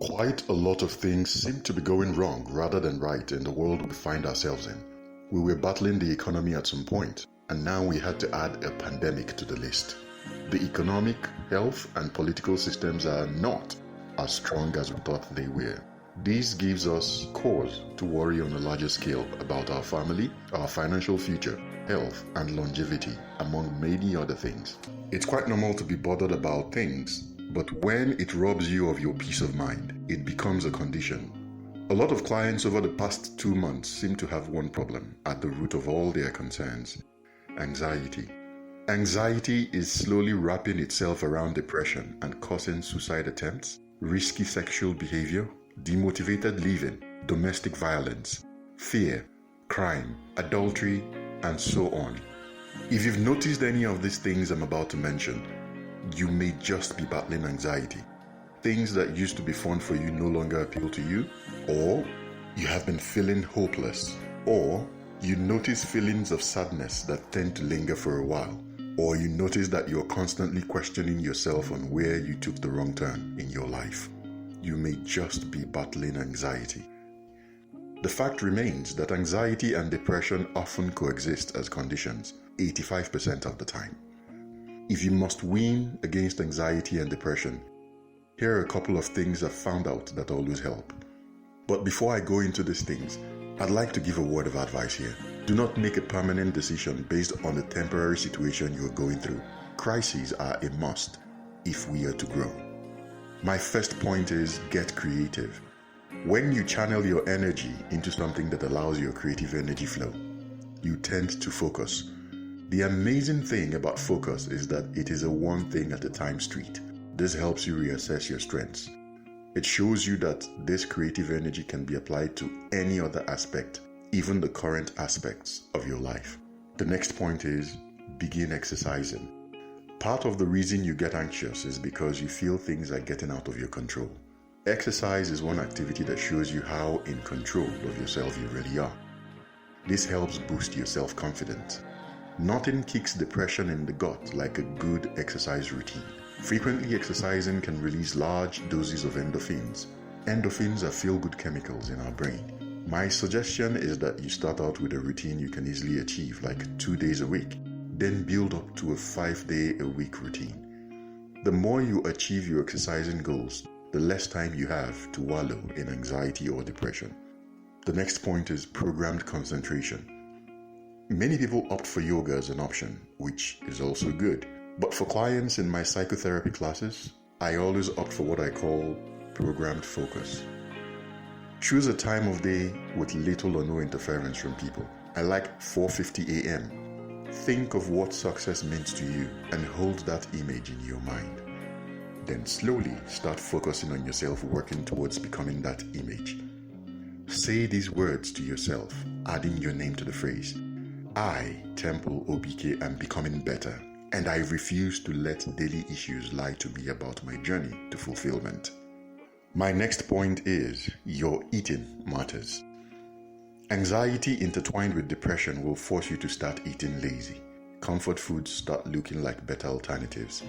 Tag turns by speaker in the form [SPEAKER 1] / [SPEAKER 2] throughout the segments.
[SPEAKER 1] Quite a lot of things seem to be going wrong rather than right in the world we find ourselves in. We were battling the economy at some point, and now we had to add a pandemic to the list. The economic, health, and political systems are not as strong as we thought they were. This gives us cause to worry on a larger scale about our family, our financial future, health, and longevity, among many other things. It's quite normal to be bothered about things, but when it robs you of your peace of mind, it becomes a condition. A lot of clients over the past 2 months seem to have one problem at the root of all their concerns: anxiety. Anxiety is slowly wrapping itself around depression and causing suicide attempts, risky sexual behavior, demotivated living, domestic violence, fear, crime, adultery, and so on. If you've noticed any of these things I'm about to mention, you may just be battling anxiety. Things that used to be fun for you no longer appeal to you, or you have been feeling hopeless, or you notice feelings of sadness that tend to linger for a while, or you notice that you're constantly questioning yourself on where you took the wrong turn in your life. You may just be battling anxiety. The fact remains that anxiety and depression often coexist as conditions 85% of the time. If you must win against anxiety and depression, here are a couple of things I've found out that always help. But before I go into these things, I'd like to give a word of advice here. Do not make a permanent decision based on the temporary situation you are going through. Crises are a must if we are to grow. My first point is get creative. When you channel your energy into something that allows your creative energy flow, you tend to focus. The amazing thing about focus is that it is a one thing at a time street. This helps you reassess your strengths. It shows you that this creative energy can be applied to any other aspect, even the current aspects of your life. The next point is begin exercising. Part of the reason you get anxious is because you feel things are getting out of your control. Exercise is one activity that shows you how in control of yourself you really are. This helps boost your self-confidence. Nothing kicks depression in the gut like a good exercise routine. Frequently exercising can release large doses of endorphins. Endorphins are feel-good chemicals in our brain. My suggestion is that you start out with a routine you can easily achieve, like 2 days a week, then build up to a 5-day-a-week routine. The more you achieve your exercising goals, the less time you have to wallow in anxiety or depression. The next point is programmed concentration. Many people opt for yoga as an option, which is also good. But for clients in my psychotherapy classes, I always opt for what I call programmed focus. Choose a time of day with little or no interference from people. I like 4:50 a.m. Think of what success means to you and hold that image in your mind. Then slowly start focusing on yourself working towards becoming that image. Say these words to yourself, adding your name to the phrase. I, Temple Obike, am becoming better, and I refuse to let daily issues lie to me about my journey to fulfillment. My next point is your eating matters. Anxiety intertwined with depression will force you to start eating lazy. Comfort foods start looking like better alternatives.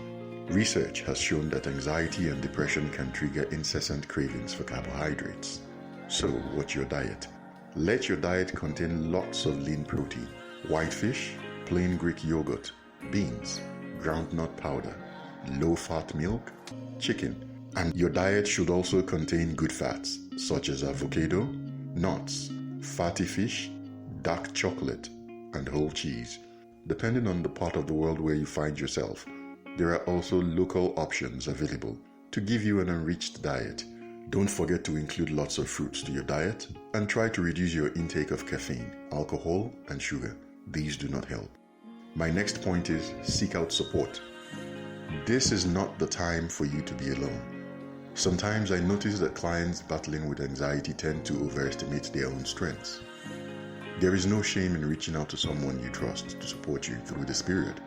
[SPEAKER 1] Research has shown that anxiety and depression can trigger incessant cravings for carbohydrates. So, what's your diet? Let your diet contain lots of lean protein. White fish, plain Greek yogurt, beans, groundnut powder, low-fat milk, chicken. And your diet should also contain good fats, such as avocado, nuts, fatty fish, dark chocolate, and whole cheese. Depending on the part of the world where you find yourself, there are also local options available to give you an enriched diet. Don't forget to include lots of fruits to your diet and try to reduce your intake of caffeine, alcohol, and sugar. These do not help. My next point is seek out support. This is not the time for you to be alone. Sometimes I notice that clients battling with anxiety tend to overestimate their own strengths. There is no shame in reaching out to someone you trust to support you through this period.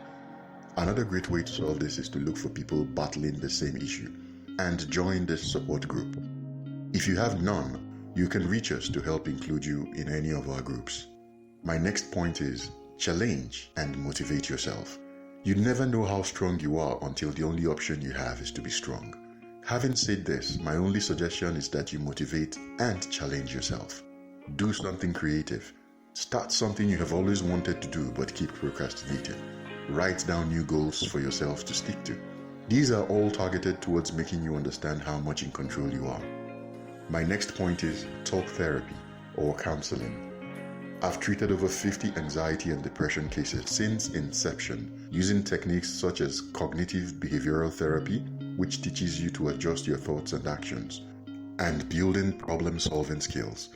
[SPEAKER 1] Another great way to solve this is to look for people battling the same issue and join this support group. If you have none, you can reach us to help include you in any of our groups. My next point is challenge and motivate yourself. You never know how strong you are until the only option you have is to be strong. Having said this, my only suggestion is that you motivate and challenge yourself. Do something creative. Start something you have always wanted to do but keep procrastinating. Write down new goals for yourself to stick to. These are all targeted towards making you understand how much in control you are. My next point is talk therapy or counseling. I've treated over 50 anxiety and depression cases since inception using techniques such as cognitive behavioral therapy, which teaches you to adjust your thoughts and actions, and building problem-solving skills,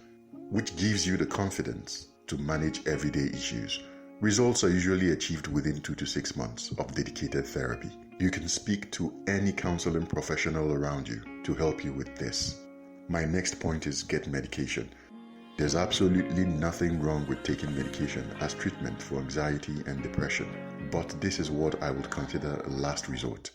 [SPEAKER 1] which gives you the confidence to manage everyday issues. Results are usually achieved within 2 to 6 months of dedicated therapy. You can speak to any counseling professional around you to help you with this. My next point is get medication. There's absolutely nothing wrong with taking medication as treatment for anxiety and depression, but this is what I would consider a last resort.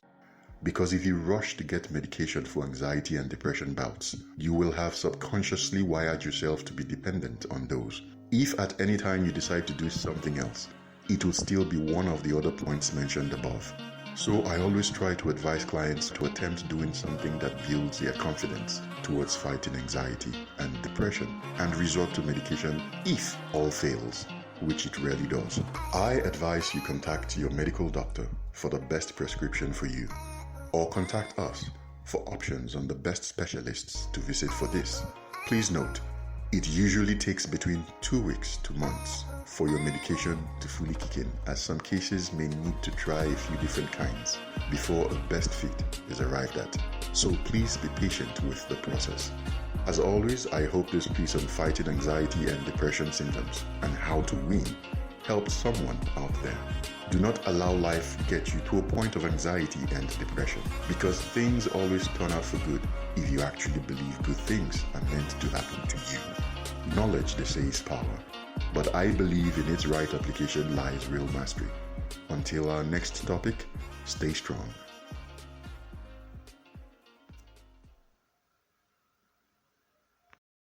[SPEAKER 1] Because if you rush to get medication for anxiety and depression bouts, you will have subconsciously wired yourself to be dependent on those. If at any time you decide to do something else, it will still be one of the other points mentioned above. So I always try to advise clients to attempt doing something that builds their confidence towards fighting anxiety and depression and resort to medication if all fails, which it rarely does. I advise you contact your medical doctor for the best prescription for you, or contact us for options on the best specialists to visit for this. Please note, it usually takes between 2 weeks to months for your medication to fully kick in, as some cases may need to try a few different kinds before a best fit is arrived at. So please be patient with the process. As always, I hope this piece on fighting anxiety and depression symptoms and how to win helped someone out there. Do not allow life get you to a point of anxiety and depression, because things always turn out for good if you actually believe good things are meant to happen to you. Knowledge, they say, is power, but I believe in its right application lies real mastery. Until our next topic, stay strong.